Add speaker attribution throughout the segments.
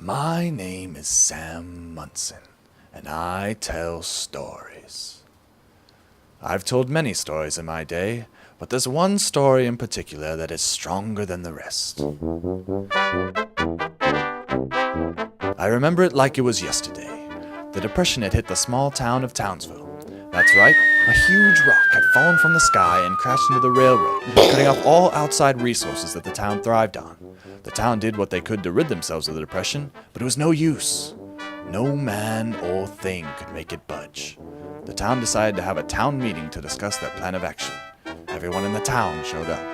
Speaker 1: My name is Sam Munson, and I tell stories. I've told many stories in my day, but there's one story in particular that is stronger than the rest. I remember it like it was yesterday. The Depression had hit the small town of Townsville. That's right, a huge rock had fallen from the sky and crashed into the railroad, cutting off all outside resources that the town thrived on. The town did what they could to rid themselves of the Depression, but it was no use. No man or thing could make it budge. The town decided to have a town meeting to discuss their plan of action. Everyone in the town showed up.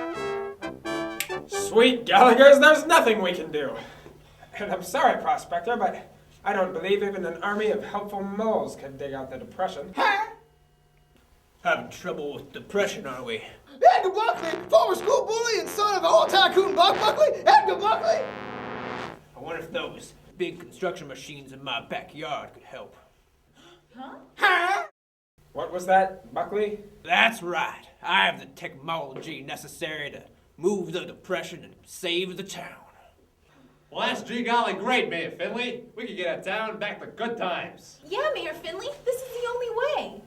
Speaker 2: Sweet Gallagher's, there's nothing we can do. And I'm sorry, Prospector, but I don't believe even an army of helpful moles could dig out the Depression.
Speaker 3: Having trouble with depression, are we?
Speaker 4: Edgar Buckley, former school bully and son of old tycoon Buck Buckley, Edgar Buckley!
Speaker 3: I wonder if those big construction machines in my backyard could help.
Speaker 4: Huh?
Speaker 2: What was that, Buckley?
Speaker 3: That's right. I have the technology necessary to move the depression and save the town.
Speaker 5: Well, that's gee golly great, Mayor Finley. We could get our town back to good times.
Speaker 6: Yeah, Mayor Finley, this is the only way.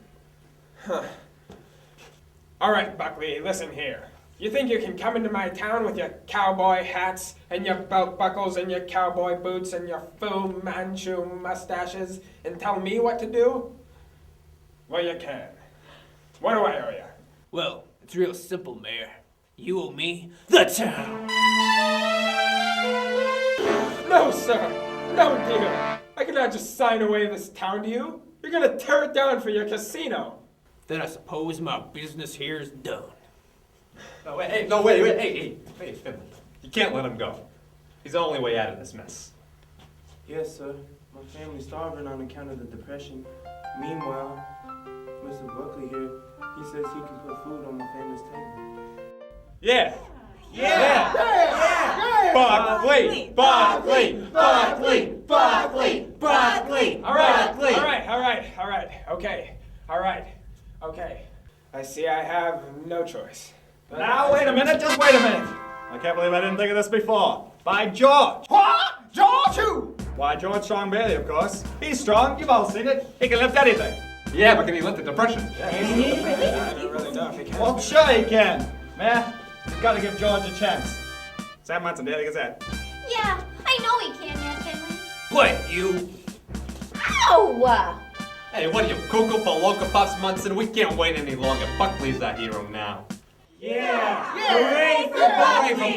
Speaker 2: All right, Buckley, listen here. You think you can come into my town with your cowboy hats and your belt buckles and your cowboy boots and your Fu Manchu mustaches and tell me what to do? Well, you can. What do I owe you?
Speaker 3: Well, it's real simple, Mayor. You owe me the town.
Speaker 2: No, sir. No deal. I cannot just sign away this town to you. You're gonna tear it down for your casino.
Speaker 3: Then I suppose my business here is done.
Speaker 5: No, wait, hey, Finley. You can't let him go. He's the only way out of this mess.
Speaker 7: Yes, sir. My family's starving on account of the depression. Meanwhile, Mr. Buckley here, he says he can put food on my family's table.
Speaker 5: Yeah.
Speaker 2: Buckley! All right. Okay. I see I have no choice.
Speaker 5: Now, wait a minute, just wait a minute. I can't believe I didn't think of this before. By George!
Speaker 4: What? George who?
Speaker 5: Why, George Strong Bailey, of course. He's strong, you've all seen it. He can lift anything. Yeah, but can he lift the depression?
Speaker 2: I don't really know if he can.
Speaker 5: Well, sure he can. Man, you've got to give George a chance. Sam Munson, Daily Gazette.
Speaker 6: Yeah, I know he can, Mayor Finley.
Speaker 3: Wait, you...
Speaker 6: Ow!
Speaker 5: Hey, what are you, cuckoo for Loca Puffs, Munson? We can't wait any longer. Buckley's our hero now.
Speaker 3: Hooray for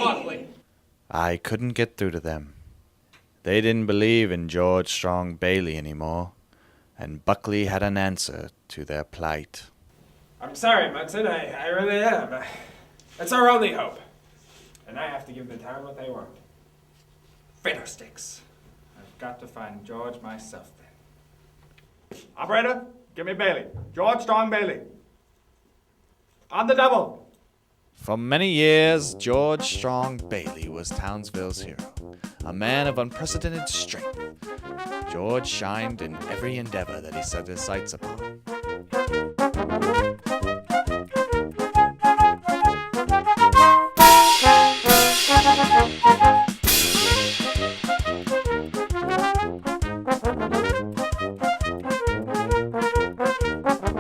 Speaker 3: Buckley!
Speaker 1: I couldn't get through to them. They didn't believe in George Strong Bailey anymore, and Buckley had an answer to their plight.
Speaker 2: I'm sorry, Munson. I really am. It's our only hope. And I have to give the town what they want.
Speaker 5: Fiddlesticks. I've got to find George myself then. Operator, give me Bailey. George Strong Bailey. On the double.
Speaker 1: For many years, George Strong Bailey was Townsville's hero, a man of unprecedented strength. George shined in every endeavor that he set his sights upon.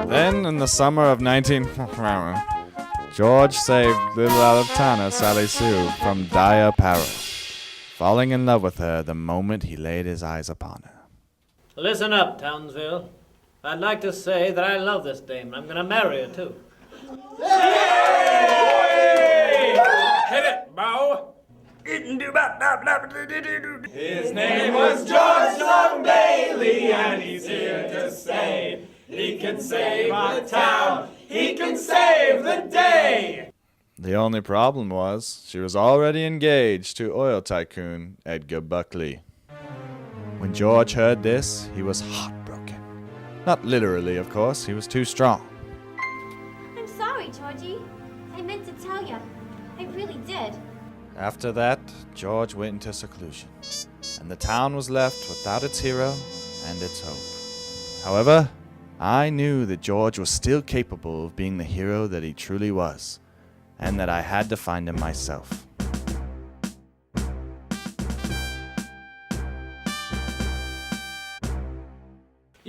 Speaker 1: Then, in the summer of 19... George saved little out-of-towner Sally Sue from dire peril, falling in love with her the moment he laid his eyes upon her.
Speaker 8: Listen up, Townsville. I'd like to say that I love this dame, and I'm going to marry her, too.
Speaker 2: Hit it, Bo!
Speaker 5: His name was George Strong Bailey, and he's here to say he can save our town. He can save the day!
Speaker 1: The only problem was, she was already engaged to oil tycoon Edgar Buckley. When George heard this, he was heartbroken. Not literally, of course, he was too strong.
Speaker 6: I'm sorry, Georgie. I meant to tell you. I really did.
Speaker 1: After that, George went into seclusion, and the town was left without its hero and its hope. However, I knew that George was still capable of being the hero that he truly was, and that I had to find him myself.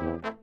Speaker 6: Bye.